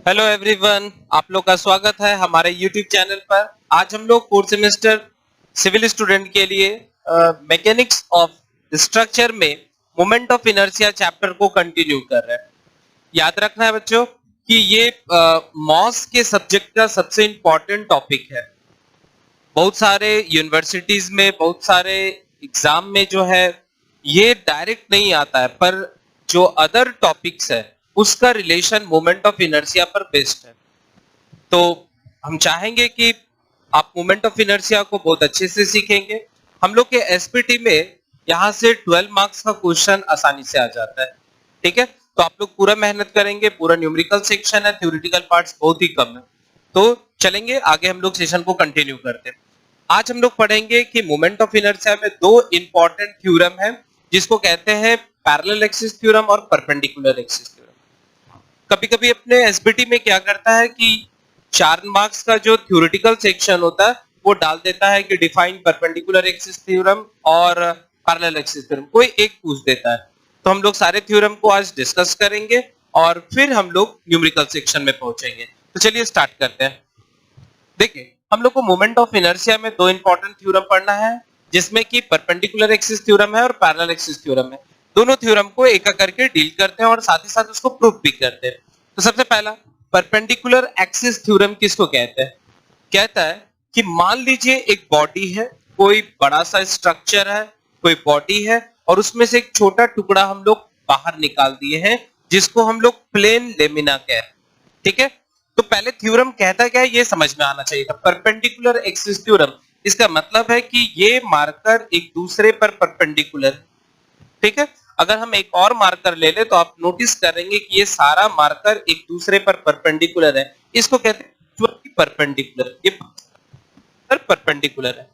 Hello everyone, आप लोग का स्वागत है हमारे यूट्यूब चैनल पर। आज हम लोग फोर्थ सेमेस्टर सिविल स्टूडेंट के लिए मैकेनिक्स ऑफ स्ट्रक्चर में मोमेंट ऑफ इनर्शिया चैप्टर को कंटिन्यू कर रहे हैं। याद रखना है बच्चों कि ये मॉस के सब्जेक्ट का सबसे इंपॉर्टेंट टॉपिक है। बहुत सारे यूनिवर्सिटीज में, बहुत सारे एग्जाम में जो है ये डायरेक्ट नहीं आता है, पर जो अदर टॉपिक्स है उसका रिलेशन मोमेंट ऑफ इनर्शिया पर बेस्ड है। तो हम चाहेंगे कि आप मोमेंट ऑफ इनर्शिया को बहुत अच्छे से सीखेंगे। हम लोग के एसपीटी में यहाँ से 12 मार्क्स का क्वेश्चन आसानी से आ जाता है। ठीक है, तो आप लोग पूरा मेहनत करेंगे। पूरा न्यूमेरिकल सेक्शन है, थ्योरेटिकल पार्ट्स बहुत ही कम है। तो चलेंगे आगे, हम लोग सेशन को कंटिन्यू करते हैं। आज हम लोग पढ़ेंगे कि मोमेंट ऑफ इनर्शिया में दो इंपॉर्टेंट थ्योरम है, जिसको कहते हैं पैरेलल एक्सिस थ्योरम और परपेंडिकुलर एक्सिस थ्योरम। कभी कभी अपने एसबीटी में क्या करता है कि 4 मार्क्स का जो थ्योरेटिकल सेक्शन होता है वो डाल देता है कि डिफाइन परपेंडिकुलर एक्सिस थ्योरम और पैरेलल एक्सिस थ्योरम, कोई एक पूछ देता है। तो हम लोग सारे थ्योरम को आज डिस्कस करेंगे और फिर हम लोग न्यूमेरिकल सेक्शन में पहुंचेंगे। तो चलिए स्टार्ट करते हैं। देखिए, हम लोग को मोमेंट ऑफ इनर्शिया में दो इंपॉर्टेंट थ्योरम पढ़ना है, जिसमें कि परपेंडिकुलर एक्सिस थ्योरम है और पैरेलल एक्सिस थ्योरम है। दोनों थ्योरम को एक एक करके डील करते हैं और साथ ही साथ उसको प्रूफ भी करते हैं। तो सबसे पहला परपेंडिकुलर एक्सिस थ्योरम किसको कहते हैं? कहता है कि मान लीजिए एक बॉडी है, कोई बड़ा सा स्ट्रक्चर है, कोई बॉडी है, और उसमें से एक छोटा टुकड़ा हम लोग बाहर निकाल दिए हैं, जिसको हम लोग प्लेन लेमिना कहते हैं। ठीक है, तो पहले थ्योरम कहता क्या है ये समझ में आना चाहिए था। परपेंडिकुलर एक्सिस थ्योरम, इसका मतलब है कि ये मार्कर एक दूसरे पर परपेंडिकुलर। ठीक है, अगर हम एक और मार्कर ले ले तो आप नोटिस करेंगे कि ये सारा मार्कर एक दूसरे पर परपेंडिकुलर है। इसको कहते हैं परपेंडिकुलर, ये परपेंडिकुलर है।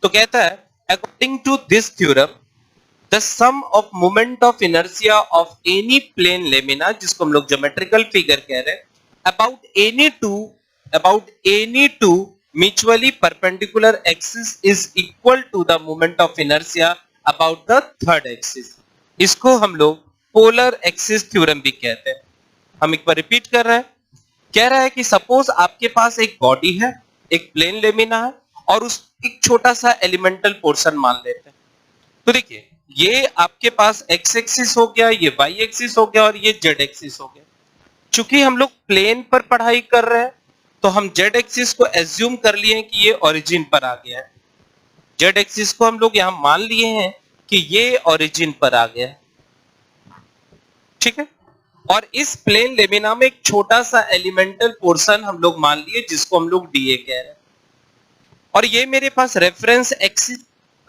तो कहता है according to this theorem the sum of moment of inertia of any plane lamina, जिसको हम लोग ज्योमेट्रिकल फिगर कह रहे हैं, about any two mutually perpendicular axis is equal to the moment of inertia about the third axis। इसको हम लोग polar axis theorem भी कहते हैं। हम एक बार रिपीट कर रहे हैं। कह रहा है कि सपोज आपके पास एक बॉडी है, एक प्लेन लेमिना है, और उस एक छोटा सा एलिमेंटल पोर्शन मान लेते हैं। तो देखिए, ये आपके पास एक्स एक्सिस हो गया, ये वाई एक्सिस हो गया और ये जेड एक्सिस हो गया। चूंकि हम लोग प्लेन पर पढ़ाई कर रहे हैं तो हम जेड एक्सिस को एज्यूम कर लिए हैं कि ये ओरिजिन पर आ गया है। जेड एक्सिस को हम लोग यहां मान लिए हैं कि ये ओरिजिन पर आ गया है। ठीक है, और इस प्लेन लेमिना में एक छोटा सा एलिमेंटल पोर्शन हम लोग मान लिए, जिसको हम लोग डीए कह रहे हैं। और ये मेरे पास reference axis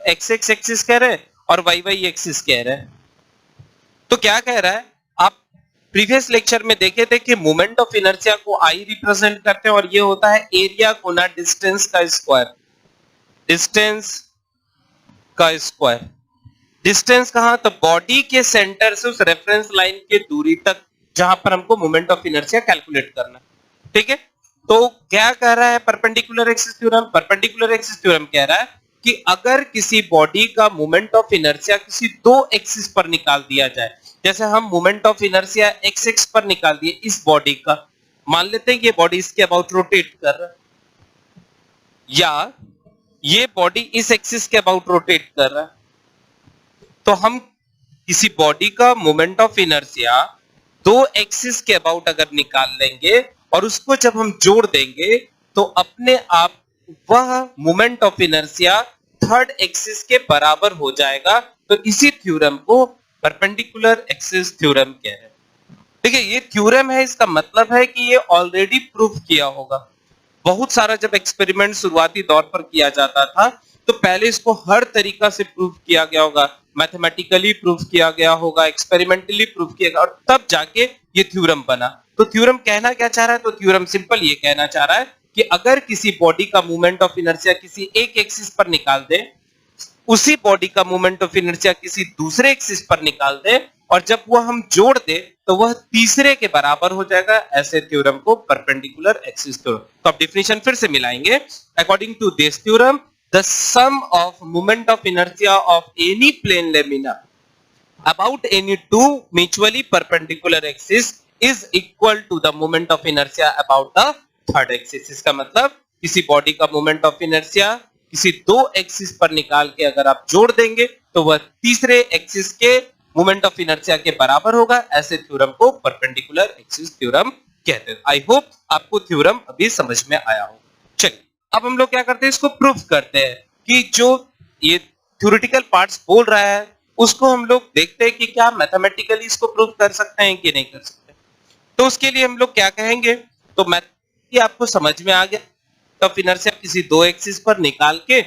X X axis कह रहे हैं और वाई वाई एक्सिस कह रहे हैं। तो क्या कह रहा है, आप प्रीवियस लेक्चर में देखे थे कि मोमेंट ऑफ इनर्शिया को आई रिप्रेजेंट करते हैं और ये होता है एरिया गुना डिस्टेंस का स्क्वायर। डिस्टेंस का स्क्वायर, डिस्टेंस कहां? तो बॉडी के सेंटर से उस रेफरेंस लाइन के दूरी तक, जहां पर हमको मोमेंट ऑफ इनर्शिया कैलकुलेट करना है। ठीक है, तो क्या कह रहा है perpendicular axis theorem? Perpendicular axis theorem कह रहा है कि अगर किसी बॉडी का मोमेंट ऑफ इनर्शिया किसी दो एक्सिस पर निकाल दिया जाए, जैसे हम moment of inertia x x पर निकाल दिए इस बॉडी का, मान लेते हैं कि ये बॉडी इसके अबाउट रोटेट कर रहा है, या ये बॉडी इस एक्सिस के अबाउट रोटेट कर रहा है, तो हम किसी बॉडी का मोमेंट ऑफ इनर्शिया दो एक्सिस के अबाउट अगर निकाल लेंगे और उसको जब हम जोड़ देंगे तो अपने आप वह moment of inertia third axis के बराबर हो जाएगा। तो इसी थ्योरम को परपेंडिकुलर एक्सिस थ्योरम कह रहे हैं। देखिए, ये थ्योरम है, इसका मतलब है कि ये ऑलरेडी प्रूफ किया होगा। बहुत सारा जब एक्सपेरिमेंट शुरुआती दौर पर किया जाता था तो पहले इसको हर तरीका से प्रूफ किया गया होगा, मैथमेटिकली प्रूफ किया गया होगा, एक्सपेरिमेंटली प्रूफ किया गया, और तब जाके ये थ्योरम बना। तो थ्योरम कहना क्या चाह रहा है? तो थ्योरम सिंपल ये कहना चाह रहा है कि अगर किसी बॉडी का मोमेंट ऑफ इनर्शिया किसी एक एक्सिस पर निकाल दे, उसी बॉडी का मोमेंट ऑफ इनर्शिया किसी दूसरे एक्सिस पर निकाल दे, और जब वह हम जोड़ दे तो वह तीसरे के बराबर हो जाएगा। ऐसे थ्योरम को परपेंडिकुलर एक्सिस थ्योरम। तो अब डेफिनेशन फिर से मिलाएंगे। According to this theorem the sum of moment of inertia of any plane lamina about any two mutually perpendicular axis is equal to the moment of inertia about the third axis. इसका मतलब किसी body का moment of inertia किसी दो axis पर निकाल के अगर आप जोड़ देंगे तो वह तीसरे एक्सिस के मोमेंट ऑफ इनर्शिया के बराबर होगा। ऐसे थ्योरम को परपेंडिकुलर एक्सिस थ्योरम कहते हैं। आई होप आपको थ्योरम अभी समझ में आया हो। चलिए अब हम लोग क्या करते हैं, इसको प्रूफ करते हैं कि जो ये थ्योरेटिकल पार्ट्स बोल रहा है उसको हम लोग देखते हैं कि क्या मैथमेटिकली इसको प्रूफ कर सकते हैं कि नहीं कर सकते। तो उसके लिए हम लोग क्या कहेंगे, तो मैथ आपको समझ में आ गया, ऑफ इनर्शिया किसी दो एक्सिस पर निकाल के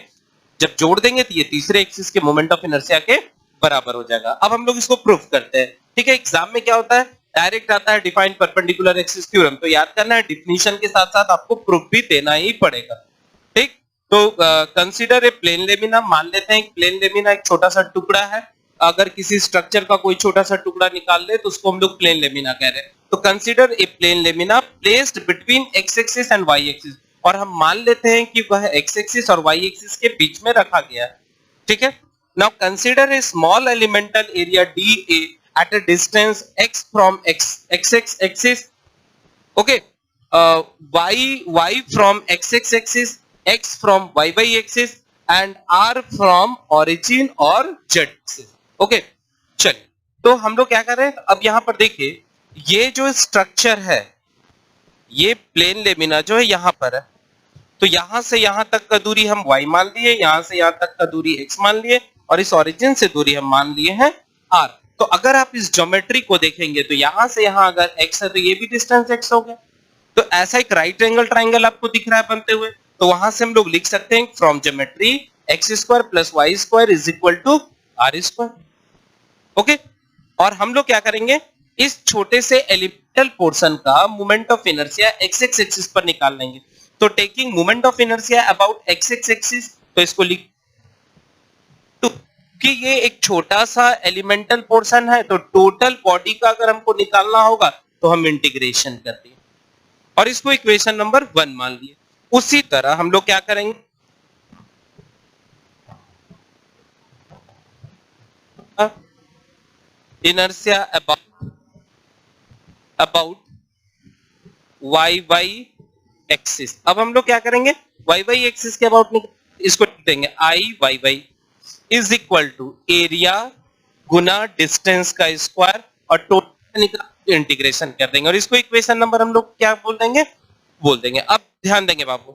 जब जोड़ देंगे तो ये तीसरे एक्सिस के मोमेंट ऑफ इनर्शिया के बराबर हो जाएगा। अब हम लोग इसको प्रूफ करते हैं। ठीक है, एग्जाम में क्या होता है, डायरेक्ट आता है डिफाइन परपेंडिकुलर एक्सिस थ्योरम, तो याद करना है डिफिनीशन के साथ साथ आपको प्रूफ भी देना ही पड़ेगा। ठीक, तो कंसीडर ए प्लेन लेमिना, मान लेते हैं प्लेन लेमिना एक छोटा सा टुकड़ा है। अगर किसी स्ट्रक्चर का कोई छोटा सा टुकड़ा निकाल ले तो उसको हम लोग प्लेन लेमिना कह रहे हैं। तो consider a plane lamina placed between x axis and y axis, और हम मान लेते हैं कि वह एक्स एक्सिस और वाई एक्सिस के बीच में रखा गया है। ठीक है, now consider a small elemental area dA at a distance x from x axis, okay, y from x axis, x from y axis and r from origin और z एक्सिस। ओके, चलिए तो हम लोग क्या कर रहे हैं, अब यहां पर देखिए ये जो स्ट्रक्चर है, ये प्लेन लेमिना जो है यहां पर है, तो यहां से यहां तक का दूरी हम y मान लिए, यहां से यहां तक का दूरी x मान लिए, और इस ओरिजिन से दूरी हम मान लिए हैं r। तो अगर आप इस ज्योमेट्री को देखेंगे तो यहां से यहां अगर x है तो ये भी डिस्टेंस x हो गया। तो ऐसा एक राइट एंगल ट्राइंगल आपको दिख रहा है बनते हुए, तो वहां से हम लोग लिख सकते हैं from geometry x square plus y square is equal to r square. Okay, और हम लोग क्या करेंगे, इस छोटे से एलिमेंटल पोर्शन का moment of inertia x axis पर निकाल लेंगे। तो taking moment of inertia about x axis, तो इसको लिख कि ये एक छोटा सा एलिमेंटल पोर्शन है, तो टोटल बॉडी का अगर हमको निकालना होगा तो हम इंटीग्रेशन कर दिए और इसको इक्वेशन नंबर 1 मान लिए। उसी तरह हम लोग क्या करेंगे, इनर्शिया अबाउट y एक्सिस। अब हम लोग क्या करेंगे, y एक्सिस के अबाउट इसको लिख देंगे I is equal to area गुना डिस्टेंस का स्क्वायर और टोटल इंटीग्रेशन कर देंगे, और इसको इक्वेशन नंबर हम लोग क्या बोल देंगे। अब ध्यान देंगे बाबू,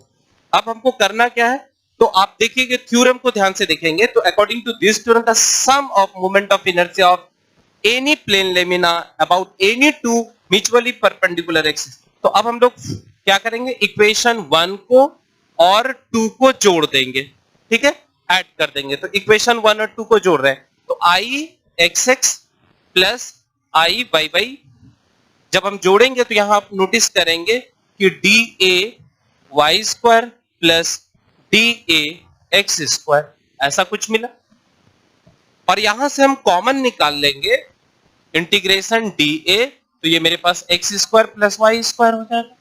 अब हमको करना क्या है, तो आप देखिए थ्योरम को ध्यान से देखेंगे तो according to this theorem the sum of moment of inertia of any plane lamina about any two mutually perpendicular axis. तो अब हम लोग क्या करेंगे, इक्वेशन 1 को और 2 को जोड़ देंगे। ठीक है, ऐड कर देंगे, तो इक्वेशन 1 और 2 को जोड़ रहे हैं, तो i x plus i y, जब हम जोड़ेंगे तो यहां आप नोटिस करेंगे कि dA y square plus dA x square, ऐसा कुछ मिला। और यहां से हम कॉमन निकाल लेंगे इंटीग्रेशन dA, तो ये मेरे पास x square plus y square हो जाएगा।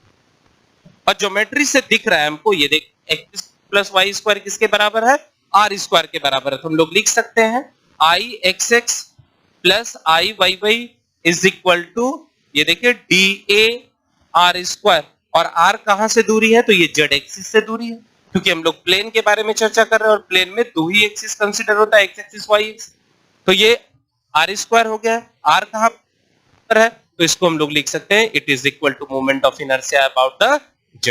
और ज्योमेट्री से दिख रहा है हमको, ये देख x प्लस y स्क्वायर किसके बराबर है, r स्क्वायर के बराबर है, तो हम लोग लिख सकते हैं i x plus i y is equal to, ये देखिए dA r स्क्वायर, और r कहां से दूरी है, तो ये z एक्सिस से दूरी है, क्योंकि हम लोग प्लेन के बारे में चर्चा कर रहे हैं और प्लेन में दो ही एक्सिस कंसीडर होता है, x एक्सिस y एक्सिस। तो ये r स्क्वायर हो गया, r कहां पर है, तो इसको हम लोग लिख सकते हैं it is equal to moment of inertia about the z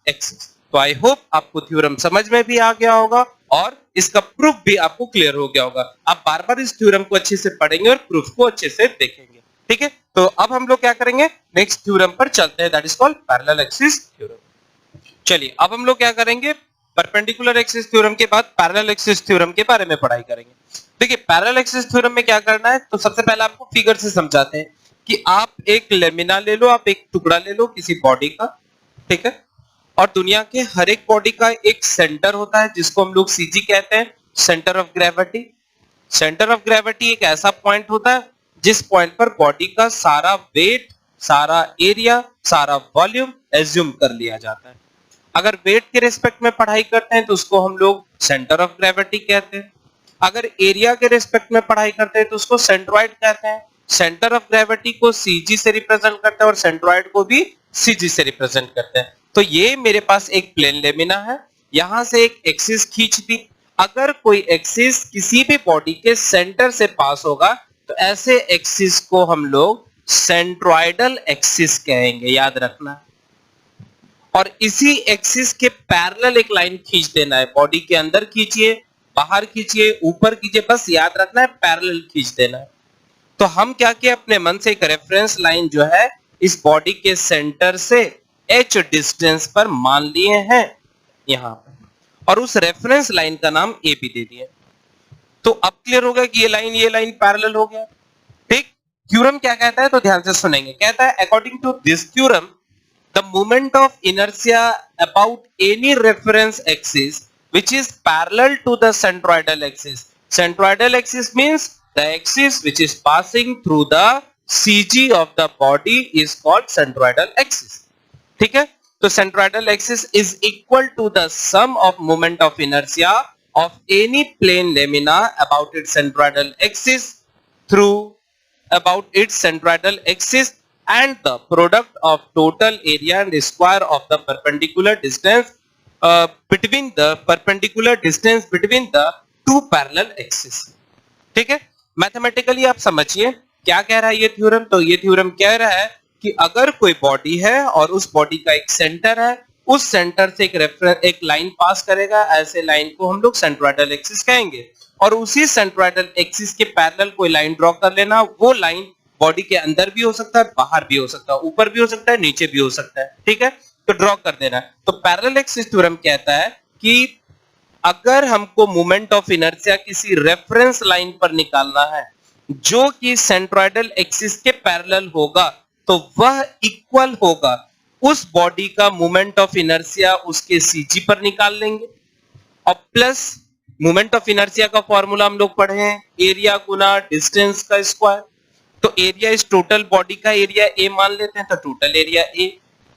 axis. तो आई होप आपको थ्योरम समझ में भी आ गया होगा और इसका प्रूफ भी आपको क्लियर हो गया होगा। आप बार बार इस थ्योरम को अच्छे से पढ़ेंगे और प्रूफ को अच्छे से देखेंगे। ठीक है, तो अब हम लोग क्या करेंगे, नेक्स्ट थ्योरम पर चलते हैं, that is called parallel axis theorem. चलिए अब हम लोग क्या करेंगे, परपेंडिकुलर एक्सिस थ्योरम के बाद पैरेलल एक्सिस थ्योरम के बारे में पढ़ाई करेंगे। देखिए पैरेलल एक्सिस थ्योरम में क्या करना है, तो सबसे पहले आपको फिगर से समझाते हैं कि आप एक लेमिना ले लो, आप एक टुकड़ा ले लो किसी बॉडी का, ठीक है, और दुनिया के हर एक बॉडी का एक सेंटर होता है जिसको हम लोग सीजी कहते हैं, centre of gravity. Centre of gravity एक ऐसा पॉइंट होता है जिस पॉइंट पर बॉडी का सारा वेट, सारा एरिया, सारा वॉल्यूम एज्यूम कर लिया जाता है। अगर वेट के रिस्पेक्ट में पढ़ाई करते हैं तो उसको हम लोग सेंटर ऑफ ग्रेविटी कहते हैं, अगर एरिया के रिस्पेक्ट में पढ़ाई करते हैं तो उसको सेंट्रॉइड कहते हैं, सेंटर ऑफ ग्रेविटी को सीजी से रिप्रेजेंट करते हैं और सेंट्रॉइड को भी सीजी से रिप्रेजेंट करते हैं। तो ये मेरे पास एक प्लेन लेमिना है, यहां से एक एक्सिस खींच दी। अगर कोई एक्सिस किसी भी बॉडी के सेंटर से पास होगा तो ऐसे एक्सिस को हम लोग सेंट्रॉइडल एक्सिस कहेंगे, याद रखना। और इसी एक्सिस के पैरेलल एक लाइन खींच देना है, बॉडी के अंदर खींचिए, बाहर खींचिए, ऊपर कीजिए, बस याद रखना है पैरेलल खींच देना है। तो हम क्या किए, अपने मन से एक रेफरेंस लाइन जो है इस बॉडी के सेंटर से h डिस्टेंस पर मान लिए हैं यहां पर, और उस रेफरेंस लाइन का नाम ए बी दे दिया। तो अब क्लियर होगा कि ये लाइन पैरेलल हो गया। ठीक, थ्योरम क्या कहता है तो ध्यान से सुनेंगे। कहता है according to this theorem the moment of inertia about any reference axis which is parallel to the centroidal axis. Centroidal axis means the axis which is passing through the CG of the body is called centroidal axis. ठीक है, तो centroidal axis is equal to the sum of moment of inertia of any plane lamina about its centroidal axis through about its centroidal axis and the product of total area and square of the perpendicular distance between the two parallel axes. ठीक है, mathematically आप समझिए क्या कह रहा है ये theorem. तो ये थ्योरम कह रहा है कि अगर कोई बॉडी है और उस बॉडी का एक सेंटर है, उस सेंटर से एक लाइन पास करेगा, ऐसे लाइन को हम लोग सेंट्रोइडल एक्सिस कहेंगे। और उसी सेंट्रोइडल एक्सिस के पैरेलल कोई लाइन ड्रॉ कर लेना, वो लाइन बॉडी के अंदर भी हो सकता है, बाहर भी हो सकता है, ऊपर भी हो सकता है, नीचे भी हो सकता है। ठीक है, तो ड्रॉ कर देना। तो पैरेलल एक्सिस थ्योरम कहता है कि अगर हमको मोमेंट ऑफ इनर्शिया किसी रेफरेंस लाइन पर निकालना है जो कि सेंट्रोइडल एक्सिस के पैरेलल होगा, तो वह इक्वल होगा उस बॉडी का मोमेंट ऑफ इनर्शिया उसके सीजी पर निकाल लेंगे, और प्लस मोमेंट ऑफ इनर्शिया का फॉर्मूला हम लोग पढ़े हैं, एरिया गुना डिस्टेंस का स्क्वायर। तो एरिया इस टोटल बॉडी का एरिया ए मान लेते हैं, तो टोटल एरिया ए।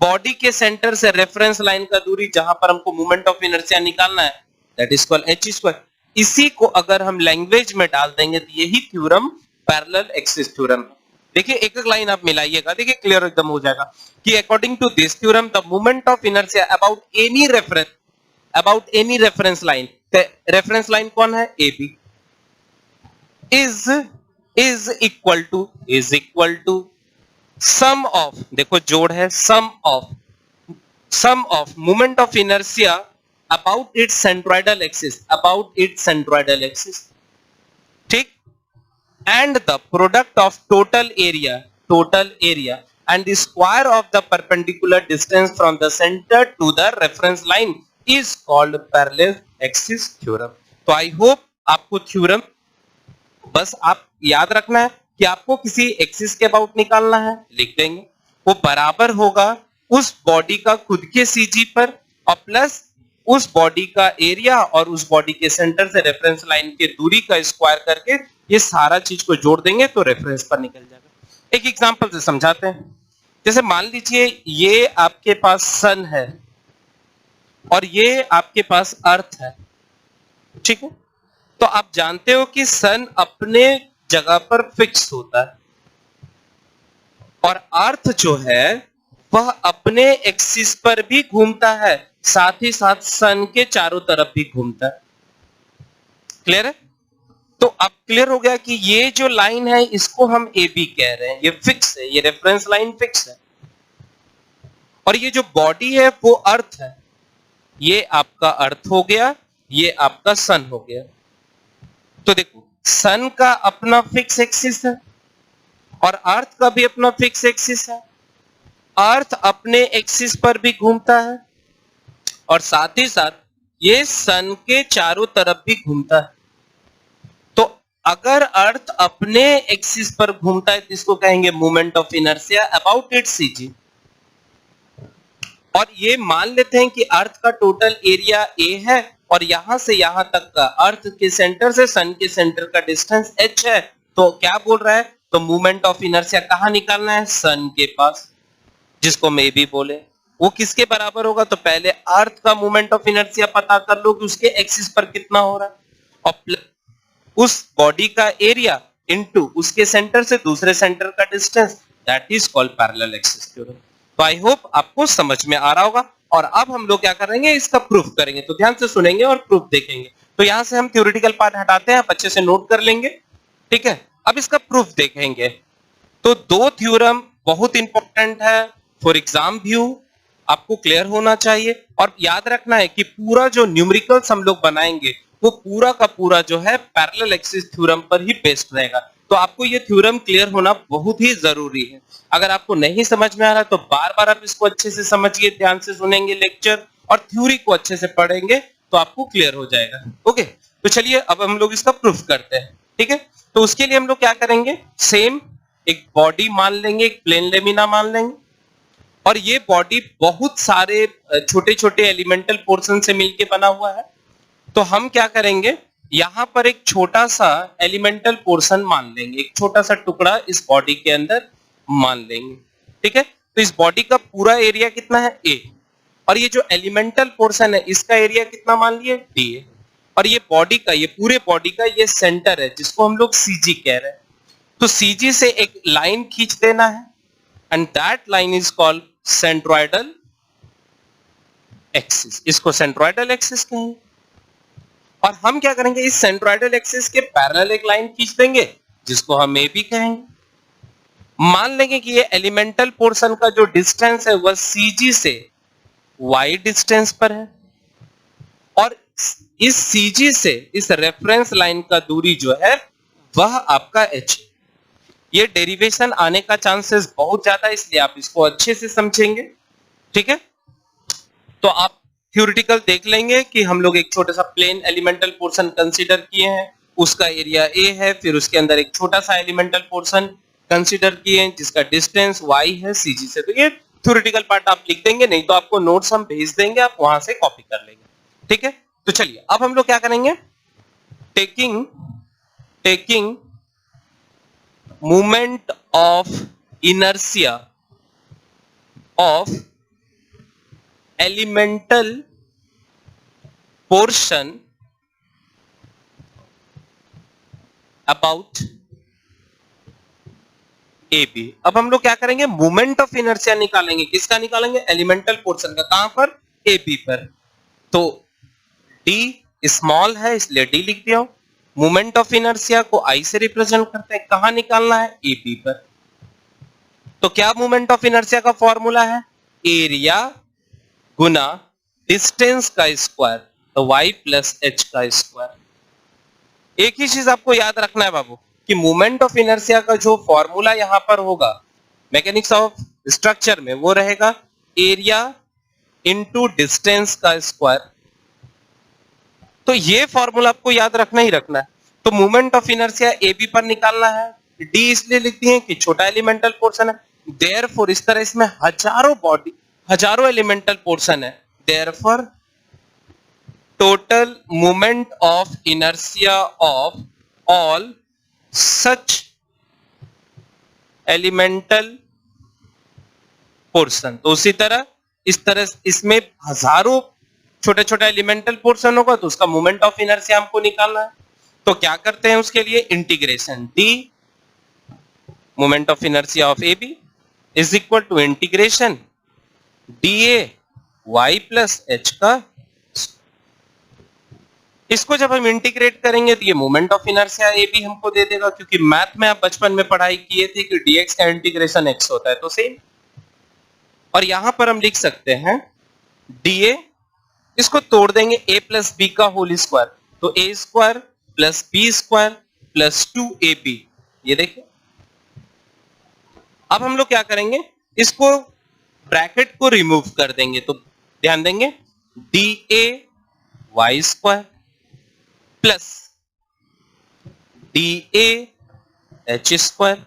बॉडी के सेंटर से रेफरेंस लाइन का दूरी जहां पर हमको मोमेंट ऑफ इनर्शिया निकालना है, that is called h square. इसी को अगर हम लैंग्वेज में डाल देंगे तो यही थ्योरम पैरेलल एक्सिस थ्योरम है। देखिए एक एक लाइन आप मिलाइएगा, देखिए क्लियर एकदम हो जाएगा कि according to this theorem the moment of inertia about any reference line, reference line कौन है, A B, is equal to sum of, देखो जोड़ है, sum of moment of inertia about its centroidal axis, ठीक, and the product of total area and the square of the perpendicular distance from the center to the reference line is called parallel axis theorem. तो I hope आपको theorem बस आप याद रखना है कि आपको किसी एक्सिस के अबाउट निकालना है, लिख देंगे, वो बराबर होगा उस बॉडी का खुद के सीजी पर और प्लस उस बॉडी का एरिया और उस बॉडी के सेंटर से रेफरेंस लाइन के दूरी का स्क्वायर करके ये सारा चीज को जोड़ देंगे तो रेफरेंस पर निकल जाएगा। एक एग्जांपल से समझाते हैं। जैसे मान लीजिए ये आपके पास सन है और ये आपके पास अर्थ है, ठीक है। तो आप जानते हो कि सन अपने जगह पर फिक्स होता है और अर्थ जो है वह अपने एक्सिस पर भी घूमता है, साथ ही साथ सन के चारों तरफ भी घूमता है। क्लियर है? तो अब क्लियर हो गया कि ये जो लाइन है इसको हम ए बी कह रहे हैं, ये फिक्स है, ये रेफरेंस लाइन फिक्स है। और ये जो बॉडी है वो अर्थ है, ये आपका अर्थ हो गया, ये आपका सन हो गया। तो देखो सन का अपना फिक्स एक्सिस है और अर्थ का भी अपना फिक्स एक्सिस है। अर्थ अपने एक्सिस पर भी घूमता है और साथ ही साथ ये सन के चारों तरफ भी घूमता है। तो अगर अर्थ अपने एक्सिस पर घूमता है तो इसको कहेंगे moment of inertia about it's CG. और ये मान लेते हैं कि अर्थ का टोटल एरिया ए है और यहां से यहां तक का अर्थ के सेंटर से सन के सेंटर का डिस्टेंस h है। तो क्या बोल रहा है, तो मोमेंट ऑफ इनर्शिया कहां निकालना है, सन के पास, जिसको मे भी बोले। वो किसके बराबर होगा, तो पहले अर्थ का मोमेंट ऑफ इनर्शिया पता कर लो कि उसके एक्सिस पर कितना हो रहा है और उस बॉडी का एरिया इनटू उसके सेंटर से दूसरे सेंटर का distance, that is called parallel axis theorem. तो आई होप आपको समझ में आ रहा होगा। और अब हम लोग क्या करेंगे, इसका प्रूफ करेंगे। तो ध्यान से सुनेंगे और प्रूफ देखेंगे। तो यहां से हम थ्योरेटिकल पार्ट हटाते हैं, आप अच्छे से नोट कर लेंगे, ठीक है। अब इसका प्रूफ देखेंगे। तो दो थ्योरम बहुत इंपॉर्टेंट है फॉर एग्जाम व्यू, आपको क्लियर होना चाहिए। और याद रखना है कि पूरा जो न्यूमेरिकल्स हम लोग बनाएंगे वो पूरा का पूरा जो है पैरेलल एक्सिस थ्योरम पर ही बेस्ड रहेगा। तो आपको ये थ्योरम क्लियर होना बहुत ही जरूरी है। अगर आपको नहीं समझ में आ रहा है तो बार बार आप इसको अच्छे से समझिए, ध्यान से सुनेंगे लेक्चर और थ्योरी को अच्छे से पढ़ेंगे तो आपको क्लियर हो जाएगा। ओके, तो चलिए अब हम लोग इसका प्रूफ करते हैं, ठीक है। तो उसके लिए हम लोग क्या करेंगे, सेम एक बॉडी मान लेंगे, एक प्लेन लेमिना मान लेंगे, और ये बॉडी बहुत सारे छोटे छोटे एलिमेंटल पोर्शन से मिलके बना हुआ है। तो हम क्या करेंगे, यहां पर एक छोटा सा एलिमेंटल पोर्शन मान लेंगे, एक छोटा सा टुकड़ा इस बॉडी के अंदर मान लेंगे, ठीक है। तो इस बॉडी का पूरा एरिया कितना है, ए, और ये जो एलिमेंटल पोर्शन है इसका एरिया कितना मान लिए, डी ए। और ये बॉडी का, ये पूरे बॉडी का ये सेंटर है जिसको हम लोग सीजी कह रहे हैं। तो सीजी से एक लाइन खींच देना है and that line is called centroidal axis. इसको सेंट्रोइडल एक्सिस कहेंगे। और हम क्या करेंगे, इस सेंट्रोइडल एक्सिस के पैरेलल एक लाइन खींच देंगे जिसको हम ए बी कहेंगे। मान लेंगे कि ये एलिमेंटल पोर्शन का जो डिस्टेंस है वह सीजी से वाई डिस्टेंस पर है, और इस सीजी से इस रेफरेंस लाइन का दूरी जो है वह आपका एच। ये डेरिवेशन आने का चांसेस बहुत ज्यादा है, इसलिए आप इसको अच्छे से समझेंगे, ठीक है। तो आप थ्योरेटिकल देख लेंगे कि हम लोग एक छोटा सा प्लेन एलिमेंटल पोर्शन कंसीडर किए हैं, उसका एरिया ए है, फिर उसके अंदर एक छोटा सा एलिमेंटल पोर्शन कंसीडर किए हैं जिसका डिस्टेंस y है सीजी से। तो ये थ्योरेटिकल पार्ट आप लिख देंगे, नहीं तो आपको नोट्स हम भेज देंगे, आप वहां से कॉपी कर लेंगे, ठीक है। तो चलिए अब हम लोग क्या करेंगे, taking movement of inertia of elemental portion about A B. अब हम लोग क्या करेंगे, मोमेंट ऑफ इनर्शिया निकालेंगे। किसका निकालेंगे, एलिमेंटल पोर्शन का। कहां पर, ए बी पर। तो डी स्मॉल है इसलिए डी लिख दिया। मोमेंट ऑफ इनर्शिया को आई से रिप्रेजेंट करते हैं, कहां निकालना है, ए बी पर। तो क्या मोमेंट ऑफ इनर्शिया का फॉर्मूला है, एरिया गुना डिस्टेंस का स्क्वायर, तो y प्लस एच का स्क्वायर। एक ही चीज आपको याद रखना है बाबू कि मोमेंट ऑफ इनर्शिया का जो फॉर्मूला यहां पर होगा मैकेनिक्स ऑफ स्ट्रक्चर में, वो रहेगा एरिया इनटू डिस्टेंस का स्क्वायर। तो ये फॉर्मूला आपको याद रखना ही रखना है। तो moment of inertia A B पर निकालना है, डी इसलिए लिखती है कि छोटा एलिमेंटल पोर्शन है, देयरफॉर इस तरह इसमें हजारों एलिमेंटल पोर्शन है, therefore total moment of inertia of all such elemental portion. तो उसी तरह इस तरह इसमें हजारों छोटे छोटे एलिमेंटल पोर्शन होगा, तो उसका मोमेंट ऑफ इनर्शिया हमको निकालना है। तो क्या करते हैं उसके लिए, integration D moment of inertia of A B is equal to integration D A Y plus H का। इसको जब हम इंटीग्रेट करेंगे तो ये moment of inertia A B हमको दे देगा, क्योंकि मैथ में आप बचपन में पढ़ाई किए थे कि डीएक्स का इंटीग्रेशन एक्स होता है, तो सेम। और यहां पर हम लिख सकते हैं डीए, इसको तोड़ देंगे ए प्लस बी का होल स्क्वायर, तो A square plus B square plus 2ab। ये देखिए अब हम लोग क्या करेंगे, इसको ब्रैकेट को रिमूव कर देंगे। तो ध्यान देंगे D A Y square plus D A H square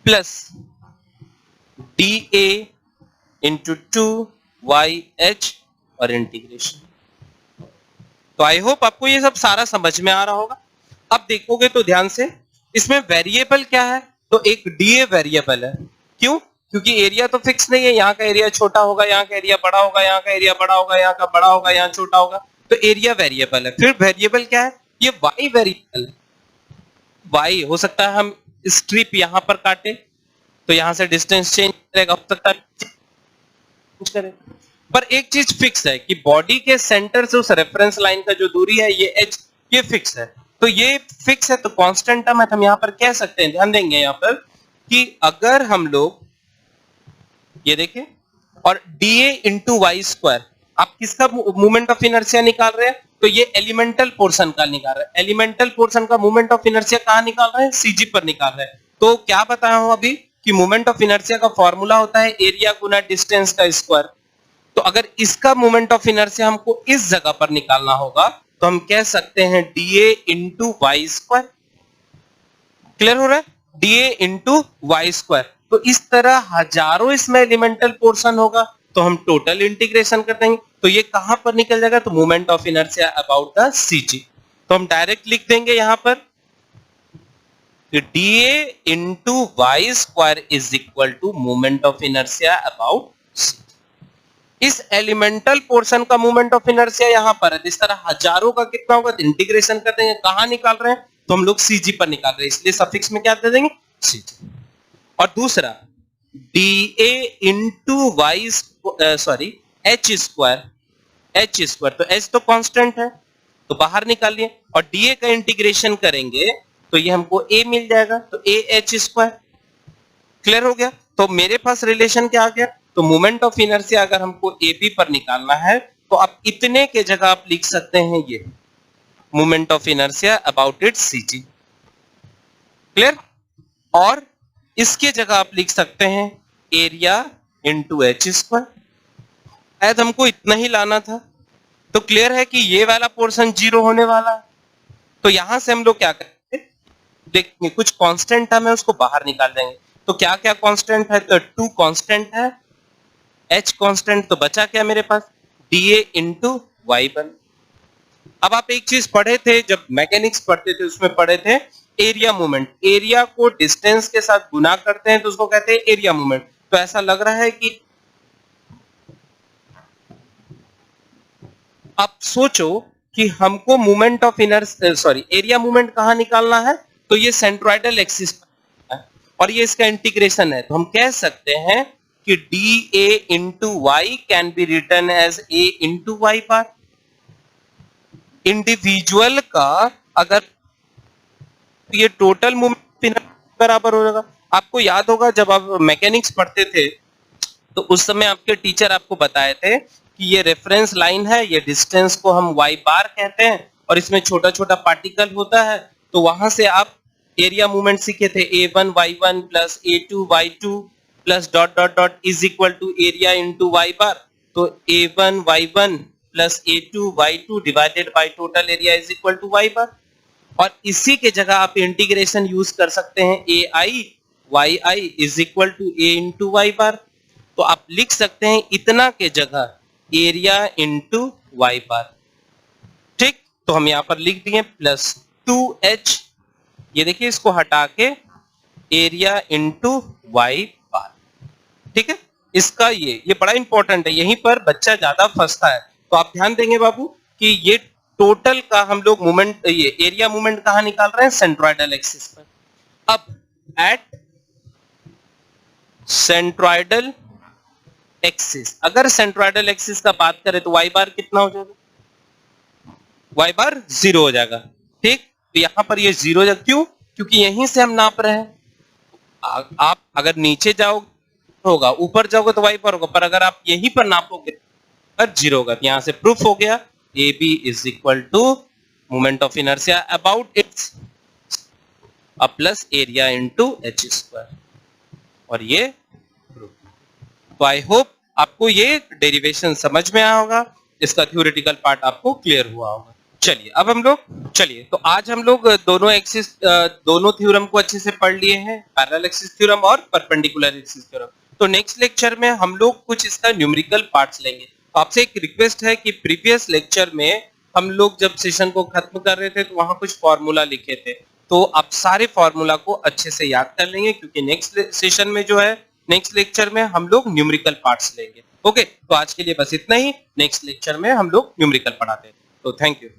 plus D A into 2yh और इंटीग्रेशन। तो आई होप आपको ये सब सारा समझ में आ रहा होगा। अब देखोगे तो ध्यान से, इसमें वेरिएबल क्या है, तो एक डीए वेरिएबल है। क्यों, क्योंकि एरिया तो फिक्स नहीं है, यहाँ का एरिया छोटा होगा, यहाँ का एरिया बड़ा होगा, यहाँ का एरिया बड़ा होगा, यहाँ का बड़ा होगा, यहाँ छोटा होगा, तो एरिया वेरिएबल है। फिर वेरिएबल क्या है, ये वाई वेरिएबल है। y हो सकता है हम स्ट्रिप यहां पर काटे तो यहां से डिस्टेंस चेंज करेगा, हो सकता है चेंज करे, पर एक चीज फिक्स है कि बॉडी के सेंटर से उस रेफरेंस लाइन का जो दूरी है ये h, ये फिक्स है। तो ये फिक्स है तो कांस्टेंट टर्म है, तो हम यहां पर कह सकते हैं, ध्यान देंगे यहां पर कि अगर हम लोग ये देखें और dA इंटू वाई स्क्वायर, आप किसका मोमेंट ऑफ इनर्शिया निकाल रहे हैं, तो ये एलिमेंटल पोर्शन का निकाल रहे हैं। एलिमेंटल पोर्शन का मोमेंट ऑफ इनर्शिया कहां निकाल रहे हैं, सीजी पर निकाल रहे हैं। तो क्या बताया हूं अभी कि मोमेंट ऑफ इनर्शिया का फॉर्मूला होता है एरिया गुना डिस्टेंस का स्क्वायर। तो अगर इसका मोमेंट ऑफ इनर्शिया हमको इस जगह पर निकालना होगा तो हम कह सकते हैं dA into Y square. Clear हो रहा है, dA इंटू वाई स्क्वायर। तो इस तरह हजारों इसमें एलिमेंटल पोर्शन होगा तो हम टोटल इंटीग्रेशन कर देंगे तो ये कहां पर निकल जाएगा, तो moment of inertia about the CG. तो हम डायरेक्ट लिख देंगे यहां पर dA into Y square is equal to moment of inertia about CG. इस एलिमेंटल पोर्शन का मोमेंट ऑफ इनर्शिया यहां पर है, इस तरह हजारों का कितना होगा, इंटीग्रेशन कर देंगे, कहां निकाल रहे हैं, तो हम लोग सीजी पर निकाल रहे हैं, इसलिए सफिक्स में क्या दे देंगे, सीजी। और दूसरा dA into Y sorry H square, तो h तो कांस्टेंट है तो बाहर निकालिए और dA का इंटीग्रेशन करेंगे तो ये हमको a मिल जाएगा, तो a h स्क्वायर। क्लियर हो गया, तो मेरे पास रिलेशन क्या आ गया, तो मोमेंट ऑफ इनर्शिया अगर हमको AB पर निकालना है तो आप इतने के जगह आप लिख सकते हैं ये moment of inertia about it's CG. Clear, और इसके जगह आप लिख सकते हैं एरिया इंटू एच स्क्वायर। शायद हमको इतना ही लाना था, तो क्लियर है कि ये वाला पोर्शन जीरो होने वाला है। तो यहां से हम लोग क्या करेंगे, देखिए कुछ कांस्टेंट टर्म है उसको बाहर निकाल देंगे। तो क्या क्या कांस्टेंट है, तो 2 कांस्टेंट है, h कांस्टेंट, तो बचा क्या मेरे पास dA इंटू वाई बन। अब आप एक चीज पढ़े थे जब मैकेनिक्स पढ़ते थे, उसमें पढ़े थे एरिया मूवमेंट, एरिया को डिस्टेंस के साथ गुना करते हैं तो उसको कहते हैं एरिया मूवमेंट। तो ऐसा लग रहा है कि आप सोचो कि हमको मोमेंट ऑफ एरिया मूवमेंट कहां निकालना है, तो ये सेंट्रोइडल एक्सिस पर है और ये इसका इंटीग्रेशन है। तो हम कह सकते हैं कि dA into Y can be written as A into Y bar. Individual का अगर ये टोटल मूवमेंट बराबर हो जाएगा। आपको याद होगा जब आप मैकेनिक्स पढ़ते थे तो उस समय आपके टीचर आपको बताए थे कि ये रेफरेंस लाइन है, ये डिस्टेंस को हम y बार कहते हैं और इसमें छोटा छोटा पार्टिकल होता है। तो वहां से आप एरिया मूवमेंट सीखे थे, a1 y1 plus a2 y2 plus dot dot dot is equal to area into y bar. तो a1 y1 plus a2 y2 divided by total area is equal to y bar. और इसी के जगह आप integration use कर सकते हैं ai yi is equal to a into Y bar. तो आप लिख सकते हैं इतना के जगह एरिया इंटू वाई बार। ठीक, तो हम यहां पर लिख दिए प्लस 2h, ये देखिए इसको हटा के एरिया इंटू वाई बार। ठीक है, इसका ये बड़ा इंपॉर्टेंट है, यहीं पर बच्चा ज्यादा फंसता है। तो आप ध्यान देंगे बाबू कि ये टोटल का हम लोग मूवमेंट, ये एरिया मूवमेंट कहां निकाल रहे हैं, सेंट्रोइडल एक्सिस पर। अब एट सेंट्रोइडल एक्सिस, अगर सेंट्रोइडल एक्सिस का बात करें तो वाई बार कितना हो जाएगा, वाई बार 0 हो जाएगा। ठीक, तो यहां पर ये 0 हो जाएगा, क्यों, क्योंकि यहीं से हम नाप रहे हैं। आप अगर नीचे जाओगे होगा, ऊपर जाओगे तो वाई बार होगा, पर अगर आप यहीं पर नापोगे तो 0 होगा। यहां से प्रूफ हो गया AB is equal to moment of inertia about its plus area into H square, और ये प्रूफ। तो आई होप आपको ये डेरिवेशन समझ में आया होगा, इसका थ्योरेटिकल पार्ट आपको क्लियर हुआ होगा। चलिए अब हम लोग, तो आज हम लोग दोनों एक्सिस, दोनों थ्योरम को अच्छे से पढ़ लिए हैं, पैरेलल एक्सिस थ्योरम और परपेंडिकुलर एक्सिस थ्योरम। तो नेक्स्ट लेक्चर में हम लोग कुछ इसका न्यूमेरिकल पार्ट्स लेंगे। तो आपसे एक रिक्वेस्ट है कि प्रीवियस लेक्चर में हम लोग जब सेशन को खत्म कर रहे थे तो वहां कुछ फॉर्मूला लिखे थे, तो आप सारे फॉर्मूला को अच्छे से याद कर लेंगे, क्योंकि नेक्स्ट सेशन में जो है, नेक्स्ट लेक्चर में हम लोग न्यूमेरिकल पार्ट्स लेंगे। ओके, तो आज के लिए बस इतना ही, नेक्स्ट लेक्चर में हम लोग न्यूमेरिकल पढ़ाते हैं। तो थैंक यू।